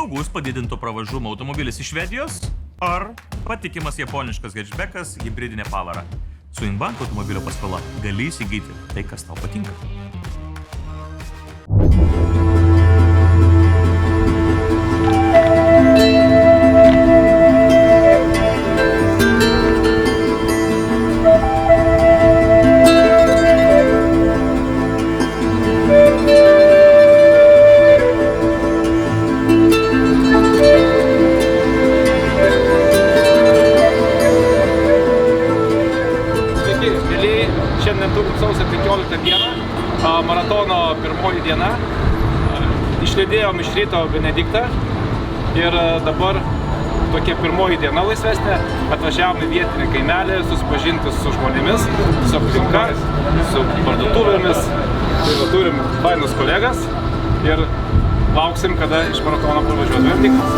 saugus padidinto pravažumo automobilis iš Švedijos ar patikimas japoniškas hatchbackas hibridinė pavara. Su Inbank automobilio paskola gali įsigyti tai, kas tau patinka. Šiandien turim sausio 15 dieną, maratono pirmoji diena. Išlydėjom iš ryto Benediktą ir dabar tokia pirmoji diena laisvesnė. Atvažiavom į vietinį kaimelį, susipažinti su žmonėmis, su aplinka, su parduotuvėmis. Tai va, turim fainus kolegas ir lauksim, kada iš maratono pravažiuos Benediktas.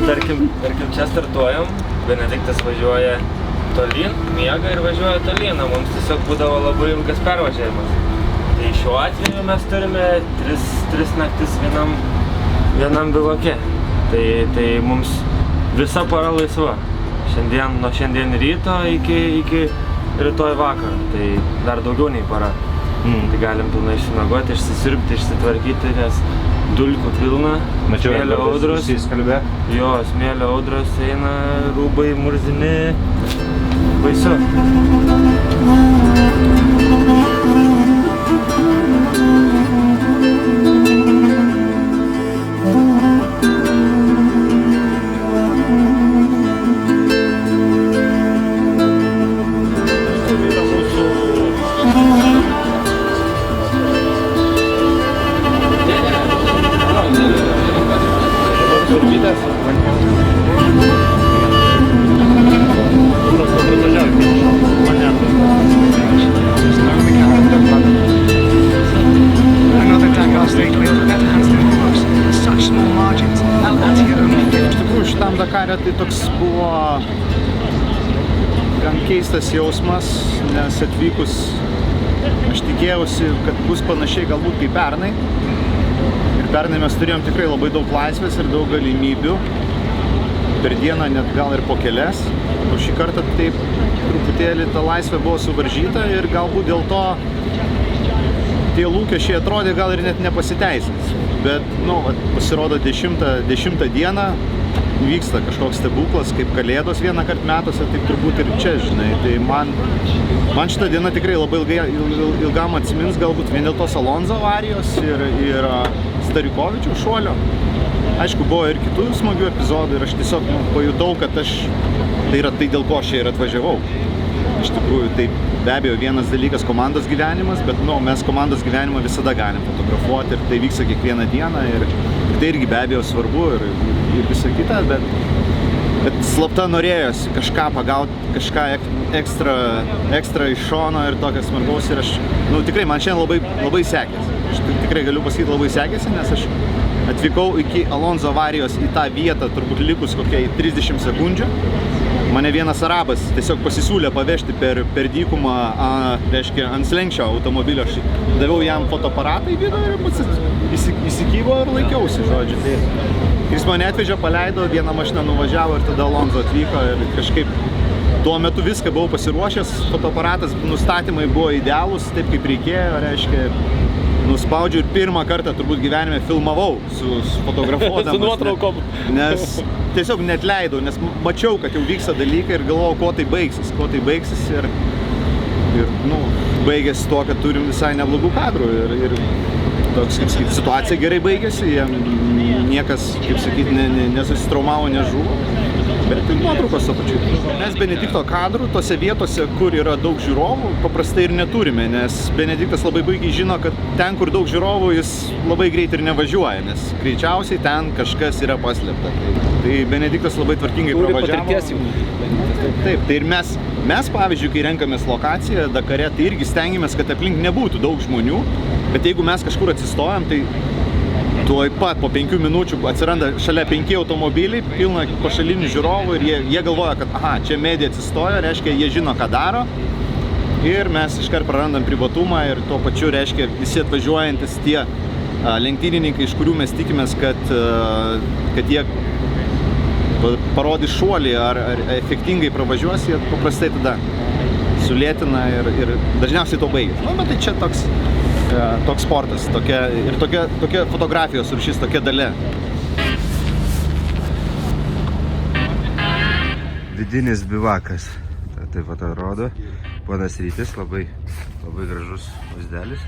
Tarkim, čia startuojam, Benediktas važiuoja tolyn, miega ir važiuoja tolyn, mums tiesiog būdavo labai ilgas pervažiavimas. Tai šiuo atveju mes turime tris naktis vienam biloke. Tai mums visa para laisva. Nuo šiandien ryto iki rytoj vakaro. Tai dar daugiau nei para. Tai galim pilnai išsimiegoti, išsisiurbti, išsitvarkyti, nes dulkių pilna, smėlio audros. Jo, smėlio audros eina, rūbai murzini, baisu. Šitam Dakare tai toks buvo gan keistas jausmas, nes atvykus aš tikėjausi, kad bus panašiai galbūt kaip pernai. Ir pernai mes turėjom tikrai labai daug laisvės ir daug galimybių. Per dieną net gal ir po kelias. O šį kartą taip truputėlį ta laisvė buvo suvaržyta ir galbūt dėl to tie lūkesčiai atrodė gal ir net nepasiteisins. Bet, pasirodo 10 dieną vyksta kažkoks stebuklas, kaip kalėdos vieną kartą metuose, taip turbūt ir čia, žinai. Tai man šitą dieną tikrai labai ilgam atsimins, galbūt vien dėl tos Alonso avarijos ir Starikovičiaus šuolio. Aišku, buvo ir kitų smagių epizodų ir aš tiesiog pajutau, kad tai yra tai, dėl ko aš čia ir atvažiavau. Iš tikrųjų, tai be abejo vienas dalykas komandos gyvenimas, bet mes komandos gyvenimą visada galim fotografuoti ir tai vyksta kiekvieną dieną ir tai irgi be abejo svarbu ir visa kita, bet slapta norėjosi kažką pagauti, kažką ekstra iš šono ir tokias smarkaus ir aš, tikrai man šiandien labai sekėsi. Aš tikrai galiu pasakyti labai sekėsi, nes aš atvykau iki Alonso avarijos į tą vietą turbūt likus kokiai 30 sekundžių. Mane vienas arabas tiesiog pasisiūlė pavežti per dykumą, reiškia, ant slenksčio automobilio. Aš daviau jam fotoaparatą į vidų ir įsikyvo ir laikiausi, žodžiu. Tai jis mane atvežė, paleido, vieną mašiną nuvažiavo ir tada Alonso atvyko ir kažkaip tuo metu viską buvau pasiruošęs, fotoaparatas, nustatymai buvo idealūs, taip kaip reikėjo, reiškia, nuspaudžiu ir pirmą kartą turbūt gyvenime filmavau su fotografuodamas. Su nuotraukom. Nes tiesiog net leidau, nes mačiau, kad jau vyksta dalykai ir galvojau, kuo tai baigsis ir baigėsi tuo, kad turim visai neblogų kadrų ir toks, kaip sakyti, situacija gerai baigėsi, niekas, kaip sakyti, nesusitraumavo, nežuvo. Bet tai nuotraukos to pačiu. Mes Benedikto kadrų tose vietose, kur yra daug žiūrovų, paprastai ir neturime, nes Benediktas labai puikiai žino, kad ten, kur daug žiūrovų, jis labai greit ir nevažiuoja, nes greičiausiai ten kažkas yra paslėpta. Tai Benediktas labai tvarkingai pravažiavo. Taip, tai ir mes pavyzdžiui, kai renkamės lokaciją Dakare, tai irgi stengiamės, kad aplink nebūtų daug žmonių, bet jeigu mes kažkur atsistojam, tai tuoj pat po 5 minučių atsiranda šalia 5 automobiliai, pilna pašalinių žiūrovų ir jie galvoja, kad aha, čia medija atsistojo, reiškia, jie žino, ką daro. Ir mes iškart prarandam privatumą ir tuo pačiu, reiškia, visi atvažiuojantis tie lenktynininkai, iš kurių mes tikimės, kad jie parodys šuolį ar efektingai pravažiuos, jie paprastai tada sulėtina ir dažniausiai to baigia. Nu, bet tai čia toks sportas, tokia fotografijos rūšis, tokia dalia. Vidinis bivakas, taip pat atrodo. Ponas Rytis, labai gražus vaizdelis.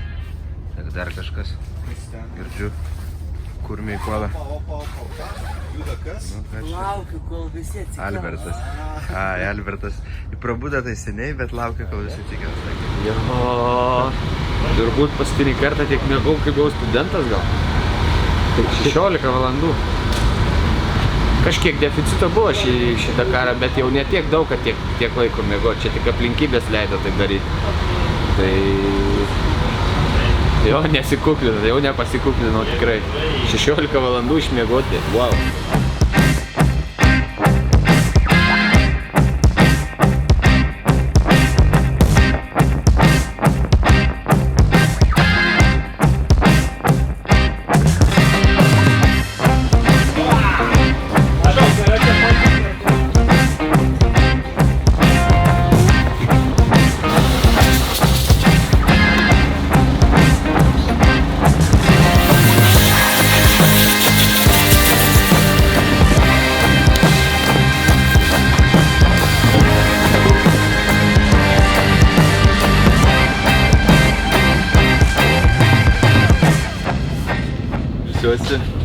Dar kažkas, girdžiu, kurmiai puola. Laukiu, kol visi atsikels. Albertas. Albertas. Prabudo tai seniai, bet laukia, kol visi atsikels. Jo, turbūt paskutinį kartą tiek mėgau, kaip buvau studentas gal. 16 valandų. Kažkiek deficito buvo šį Dakarą, bet jau ne tiek daug, kad tiek laiko mėgau. Čia tik aplinkybės leido tai daryti. Tai jo, nesikuklinau, jau nepasikuklinau tikrai. 16 valandų išmiegoti, wow.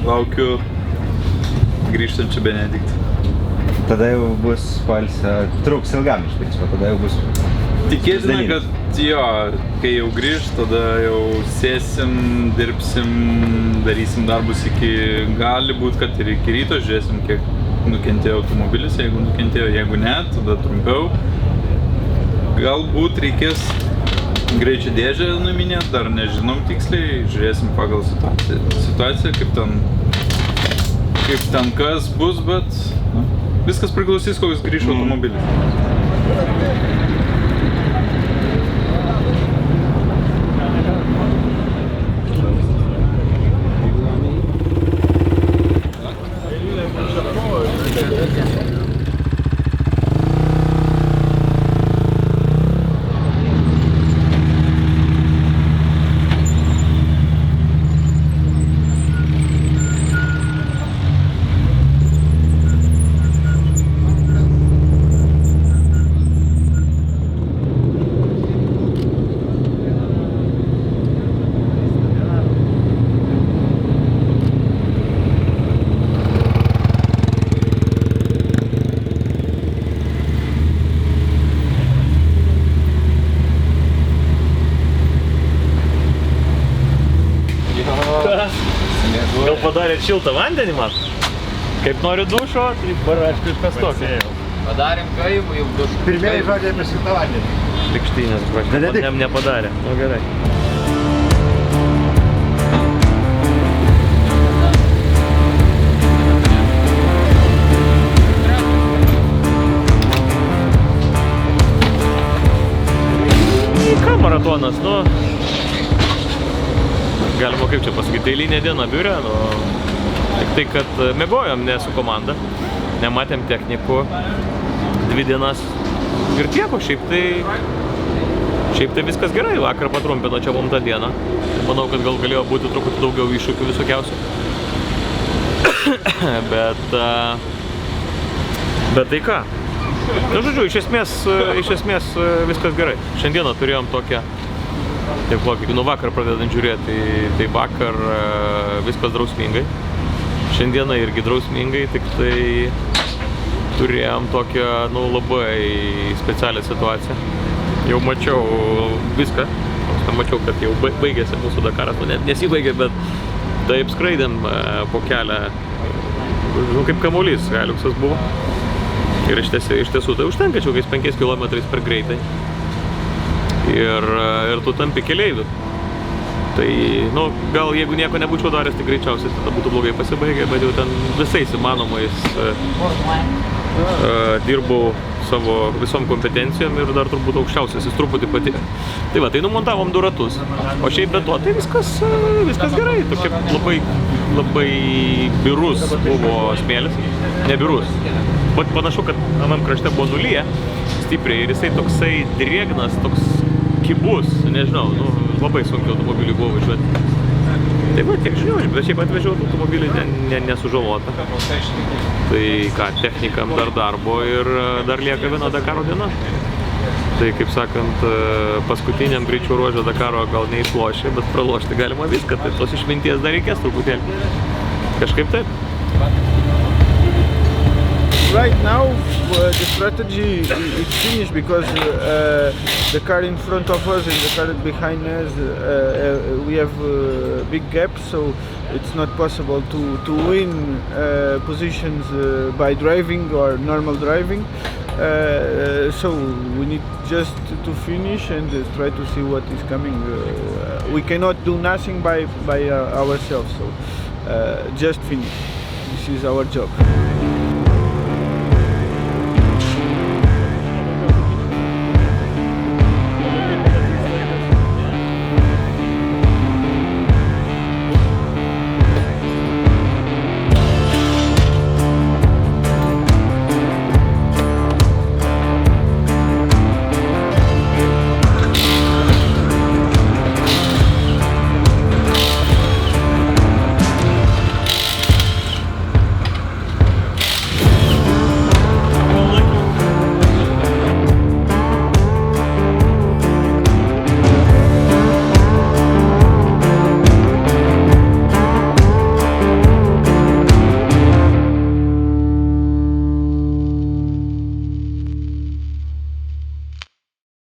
Laukiu grįžtančių Benediktą. Tada jau bus poilsio, truks ilgam iš principo, tada jau bus Tikėtina, kad jo, kai jau grįžt, tada jau sėsim, dirbsim, darysim darbus gali būt, kad ir iki ryto, žiūrėsim, kiek nukentėjo automobilis, jeigu nukentėjo, jeigu ne, tada trumpiau. Galbūt reikės greičio dėžę numinėt, dar nežinom tiksliai, žiūrėsim pagal situaciją, kaip ten kas bus, bet viskas priklausys, koks grįš automobilis. Gal padarėt šiltą vandenį, mat? Kaip noriu dušo, tai paraškiu kas tokio. Padarėm gaivų jau dušo. Pirmieji žodžiai apie šiltą vandenį. Likštynės, prašau, nepadarė. Nu gerai. Ką maratonas, nu? Galima kaip čia pasakyti, eilinė diena biure, nu, tik tai, kad mėgojom ne su komanda, nematėm technikų, 2 dienas ir tieko, šiaip tai viskas gerai, vakar patrumpino čia mum tą dieną, manau, kad gal galėjo būti truputį daugiau iššūkių visokiausių, bet tai ką, nu žodžiu, iš esmės viskas gerai, šiandieną turėjom tokią. Taip, nuo vakar pradedant žiūrėti, tai vakar viskas drausmingai. Šiandieną irgi drausmingai, tik tai turėjom tokią, labai specialią situaciją. Jau mačiau viską, mačiau, kad jau baigėsi mūsų Dakaras, nesibaigė, bet taip skraidėm po kelią, kaip kamuolys, liuksas buvo. Ir iš tiesų tai užtenka kokiais 5 km per greitai. Ir tu tampi keleiviu. Tai, nu, gal jeigu nieko nebūčiau daręs, tai greičiausiai tada būtų blogai pasibaigę, bet jau ten visais įmanomais dirbau savo visom kompetencijom ir dar turbūt aukščiausiasis truputį patyrė. Tai va, tai numontavom 2 ratus. O šiaip be to, tai viskas gerai. Tokia labai birus buvo smėlis. Ne birus. Bet panašu, kad anam krašte buvo nulyje stipriai ir jisai toksai drėgnas, toks kibus, nežinau, nu, labai sunkiai automobilį buvo važiuoti. Tai va, tiek žinių, bet šiaip atvežiau automobilį nesužalotą. Tai ką, technikam dar darbo ir dar lieka viena Dakaro diena. Tai kaip sakant, paskutiniam greičio ruožė Dakaro gal neišlošė, bet pralošti galima viską, tai tos išminties dar reikės truputėlį. Kažkaip taip. Right now, the strategy is finished because the car in front of us and the car behind us, we have big gaps, so it's not possible to win positions by driving or normal driving. So we need just to finish and try to see what is coming. We cannot do nothing by ourselves, so just finish. This is our job.